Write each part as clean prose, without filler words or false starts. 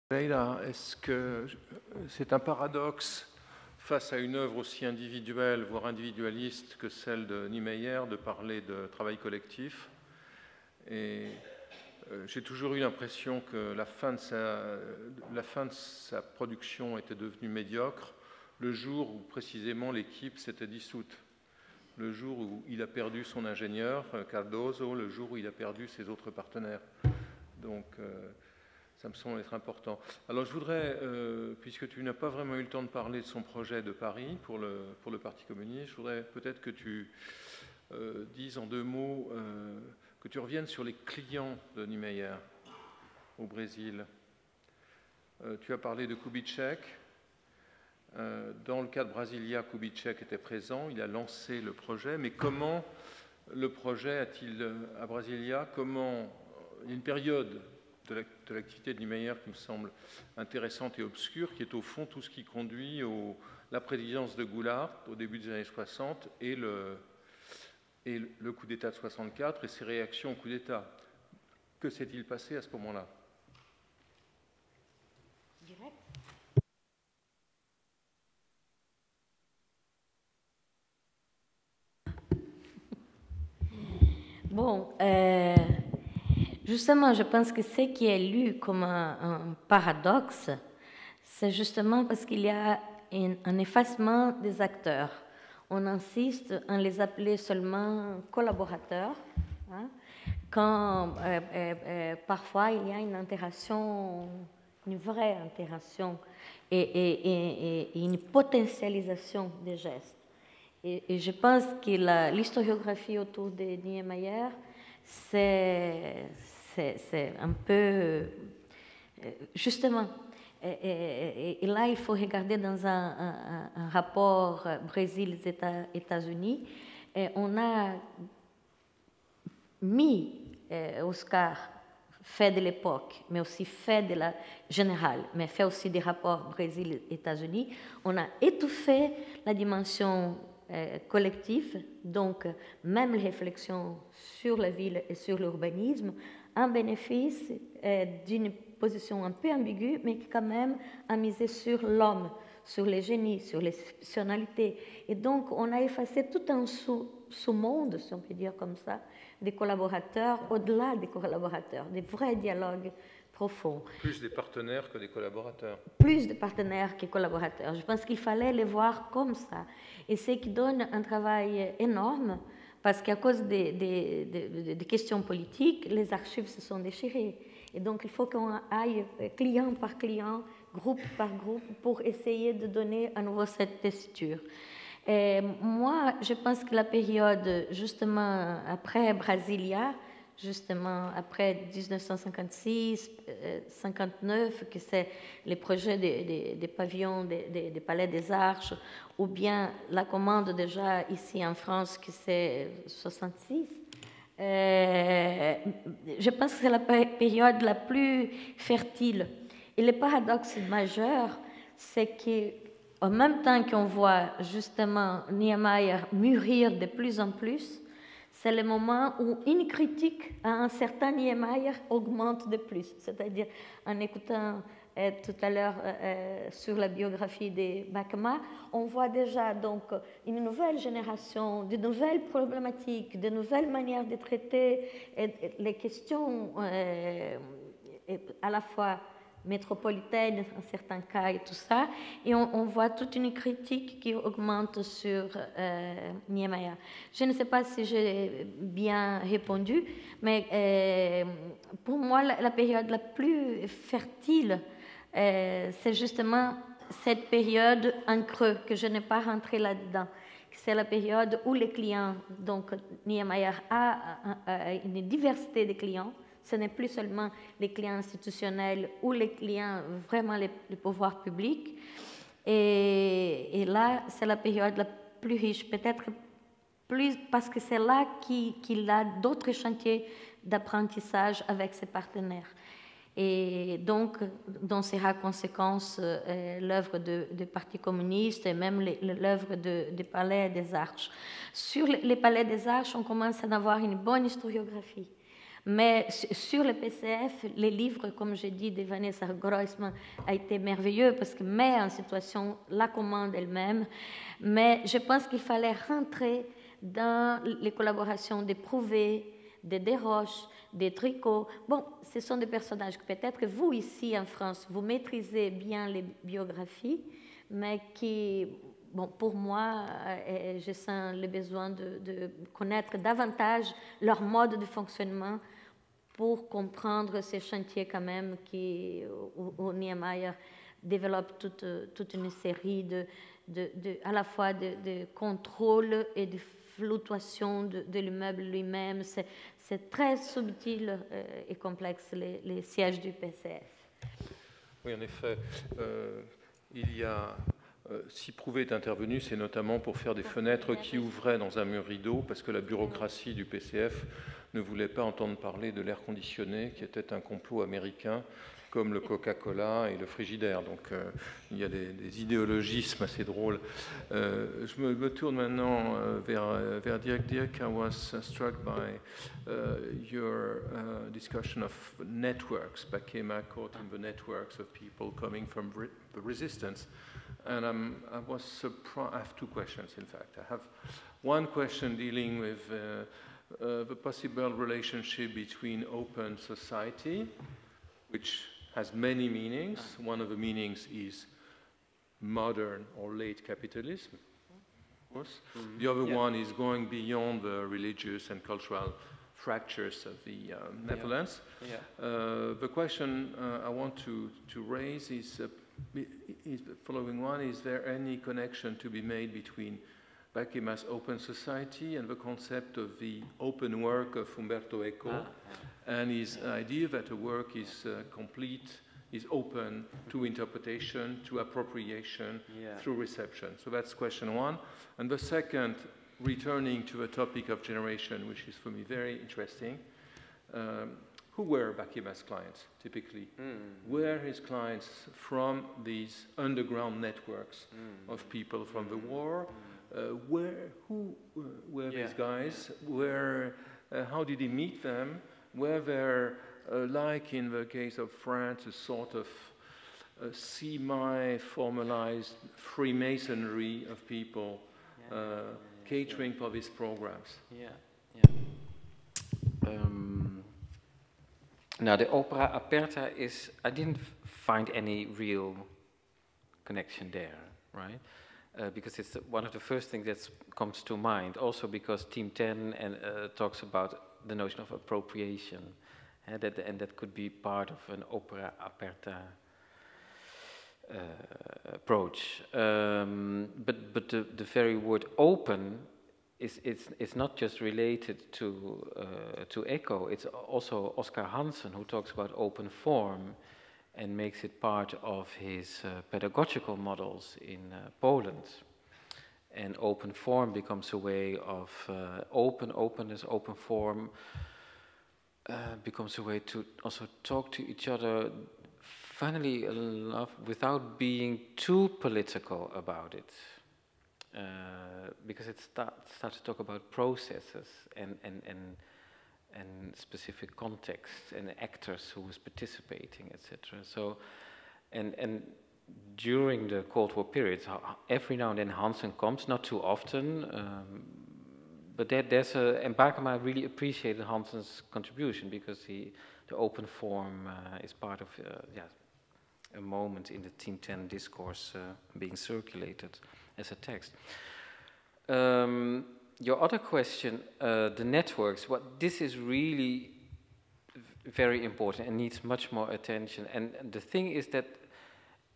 Pereira, est-ce que c'est un paradoxe face à une œuvre aussi individuelle, voire individualiste que celle de Niemeyer, de parler de travail collectif? Et j'ai toujours eu l'impression que la fin de sa production était devenue médiocre le jour où précisément l'équipe s'était dissoute, le jour où il a perdu son ingénieur, Cardoso, le jour où il a perdu ses autres partenaires. Donc, ça me semble être important. Alors, je voudrais, puisque tu n'as pas vraiment eu le temps de parler de son projet de Paris pour le Parti communiste, je voudrais peut-être que tu dises en deux mots, que tu reviennes sur les clients de Niemeyer au Brésil. Tu as parlé de Kubitschek. Dans le cas de Brasilia, Kubitschek était présent, il a lancé le projet, mais comment le projet a-t-il, à Brasilia, comment, il y a une période de l'activité de Niemeyer qui me semble intéressante et obscure, qui est au fond tout ce qui conduit la présidence de Goulart au début des années 60 et le coup d'État de 64 et ses réactions au coup d'État. Que s'est-il passé à ce moment-là? Direct. Bon, justement, je pense que ce qui est lu comme un paradoxe, c'est justement parce qu'il y a un effacement des acteurs. On insiste à les appeler seulement collaborateurs, hein, quand parfois il y a une interaction, une vraie interaction et une potentialisation des gestes. Et je pense que l'historiographie autour de Niemeyer, c'est un peu, justement, et là il faut regarder dans un rapport Brésil-États-Unis, on a mis Oscar, fait de l'époque, mais aussi fait de la générale, mais fait aussi des rapports Brésil-États-Unis, on a étouffé la dimension collective, donc même les réflexions sur la ville et sur l'urbanisme, en bénéfice d'une position un peu ambiguë, mais qui quand même a misé sur l'homme, sur les génies, sur l'exceptionnalité. Et donc on a effacé tout un sous-monde, si on peut dire comme ça, des collaborateurs, au-delà des collaborateurs, des vrais dialogues profonds. Plus des partenaires que des collaborateurs. Plus de partenaires que collaborateurs. Je pense qu'il fallait les voir comme ça. Et ce qui donne un travail énorme, parce qu'à cause des questions politiques, les archives se sont déchirées. Et donc, il faut qu'on aille client par client, groupe par groupe, pour essayer de donner à nouveau cette tessiture. Et moi, je pense que la période, justement, après Brasilia, justement après 1956, 59, que c'est les projets des pavillons, des palais des Arches, ou bien la commande déjà ici en France, que c'est 66. Je pense que c'est la période la plus fertile. Et le paradoxe majeur, c'est qu'en même temps qu'on voit justement Niemeyer mûrir de plus en plus, c'est le moment où une critique à un certain Niemeyer augmente de plus. C'est-à-dire, en écoutant tout à l'heure sur la biographie de Bachmann, on voit déjà donc une nouvelle génération, de nouvelles problématiques, de nouvelles manières de traiter les questions à la fois métropolitaine en certains cas et tout ça, et on voit toute une critique qui augmente sur Niemeyer. Je ne sais pas si j'ai bien répondu, mais pour moi, la période la plus fertile, c'est justement cette période en creux, que je n'ai pas rentré là-dedans. C'est la période où les clients, donc Niemeyer a une diversité de clients. Ce n'est plus seulement les clients institutionnels ou les clients, vraiment les pouvoirs publics. Et là, c'est la période la plus riche, peut-être plus parce que c'est là qu'il a d'autres chantiers d'apprentissage avec ses partenaires. Et donc, dans ces conséquences, l'œuvre du Parti communiste et même l'œuvre du Palais des Arches. Sur les Palais des Arches, on commence à avoir une bonne historiographie. Mais sur le PCF, les livres, comme j'ai dit, de Vanessa Groisman a été merveilleux parce que met en situation la commande elle-même. Mais je pense qu'il fallait rentrer dans les collaborations de Prouvé, de Desroches, des Tricots. Bon, ce sont des personnages que peut-être que vous, ici en France, vous maîtrisez bien les biographies, mais qui, bon, pour moi, je sens le besoin de connaître davantage leur mode de fonctionnement pour comprendre ces chantiers quand même où Niemeyer développe toute une série à la fois de contrôle et de fluctuation de l'immeuble lui-même. C'est très subtil et complexe, les sièges du PCF. Oui, en effet, il y a... si Prouvé est intervenu, c'est notamment pour faire des fenêtres qui ouvraient dans un mur rideau, parce que la bureaucratie du PCF ne voulait pas entendre parler de l'air conditionné, qui était un complot américain, comme le Coca-Cola et le frigidaire. Donc il y a des idéologismes assez drôles. Je me tourne maintenant vers Dirk. Dirk, I was struck by your discussion of networks. Bakema caught in the networks of people coming from the resistance. And I was surprised. I have two questions, in fact. I have one question dealing with the possible relationship between open society, which has many meanings. One of the meanings is modern or late capitalism, of course. The other one is going beyond the religious and cultural fractures of the Netherlands. The question I want to raise is the following one. Is there any connection to be made between Bakema's open society and the concept of the open work of Umberto Eco and his idea that a work is complete, is open to interpretation, to appropriation, through reception? So that's question one. And the second, returning to the topic of generation, which is for me very interesting, who were Bakema's clients, typically? Were his clients from these underground networks of people from the war? Who were these guys? How did he meet them? Were there, like in the case of France, a sort of semi-formalized Freemasonry of people catering for these programs? Now, the opera aperta is, I didn't find any real connection there, right? Because it's one of the first things that comes to mind. Also because Team 10 talks about the notion of appropriation, and that could be part of an opera aperta approach. But the very word open it's not just related to Eco. It's also Oscar Hansen who talks about open form and makes it part of his pedagogical models in Poland. And open form becomes a way of openness, open form becomes a way to also talk to each other, funnily enough, without being too political about it. Because it starts to talk about processes and specific contexts and actors who was participating, etc. So, and during the Cold War period, every now and then Hansen comes, not too often, but there's and Bakema really appreciated Hansen's contribution because the open form is part of a moment in the Team 10 discourse being circulated as a text. Your other question, the networks, this is really very important and needs much more attention. And the thing is that,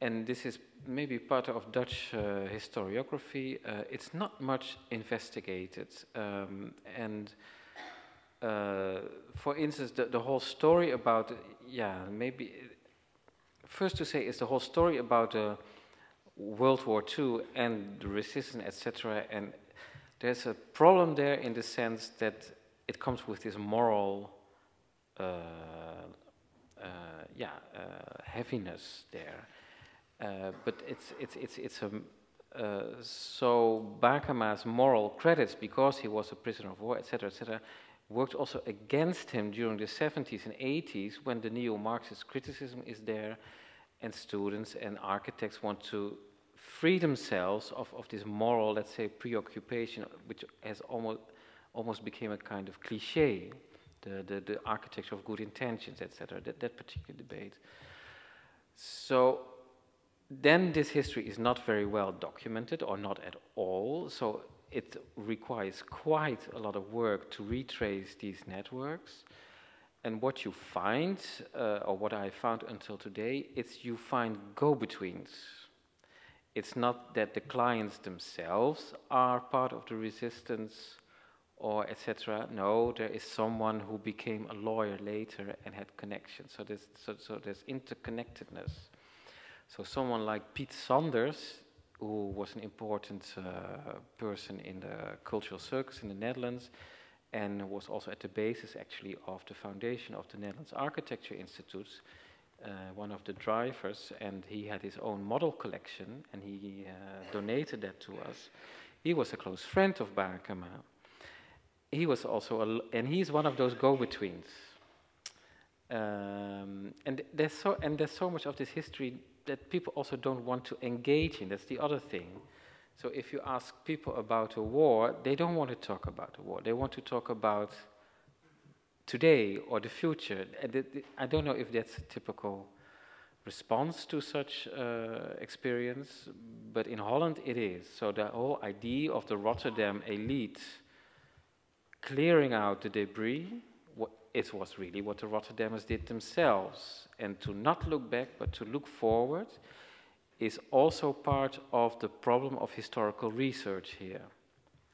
and this is maybe part of Dutch historiography, it's not much investigated. For instance, the whole story about, first to say is the whole story about World War II and the resistance, etc. And there's a problem there in the sense that it comes with this moral heaviness there. But so Bakema's moral credits, because he was a prisoner of war, etc., etc., worked also against him during the 70s and 80s when the neo-Marxist criticism is there and students and architects want to free themselves of this moral, let's say, preoccupation, which has almost became a kind of cliche, the architecture of good intentions, etc., that particular debate. So then this history is not very well documented, or not at all, so it requires quite a lot of work to retrace these networks. And what you find, or what I found until today, it's you find go-betweens. It's not that the clients themselves are part of the resistance or etc. No, there is someone who became a lawyer later and had connections. So there's interconnectedness. So someone like Piet Sanders, who was an important person in the cultural circus in the Netherlands, and was also at the basis actually of the foundation of the Netherlands Architecture Institute, one of the drivers, and he had his own model collection, and he donated that to us. He was a close friend of Bakema. He was also, and he's one of those go-betweens. And there's so much of this history that people also don't want to engage in. That's the other thing. So if you ask people about a war, they don't want to talk about the war. They want to talk about today or the future. I don't know if that's a typical response to such experience, but in Holland it is. So the whole idea of the Rotterdam elite clearing out the debris, it was really what the Rotterdammers did themselves. And to not look back, but to look forward, is also part of the problem of historical research here.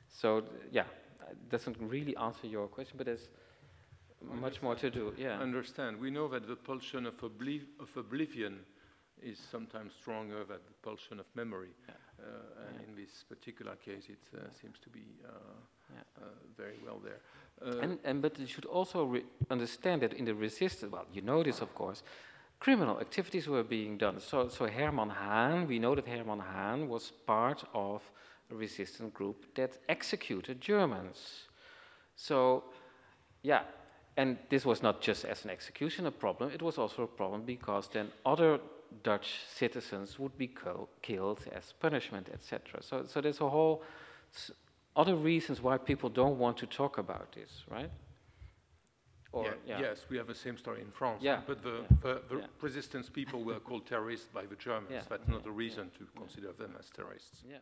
So, yeah, it doesn't really answer your question, but there's much more to do. Yeah. Understand. We know that the pulsion of oblivion is sometimes stronger than the pulsion of memory. Yeah. And in this particular case, it seems to be very well there. But you should also understand that in the resistance, well, you know this, of course, criminal activities were being done. So Herman Haan, we know that Herman Haan was part of a resistance group that executed Germans. So, yeah, and this was not just as an execution a problem, it was also a problem because then other Dutch citizens would be killed as punishment, etc. So there's a whole other reasons why people don't want to talk about this, right? Or, Yes, we have the same story in France. Yeah. But the resistance people were called terrorists by the Germans. Yeah. That's not a reason to consider them as terrorists. Yeah.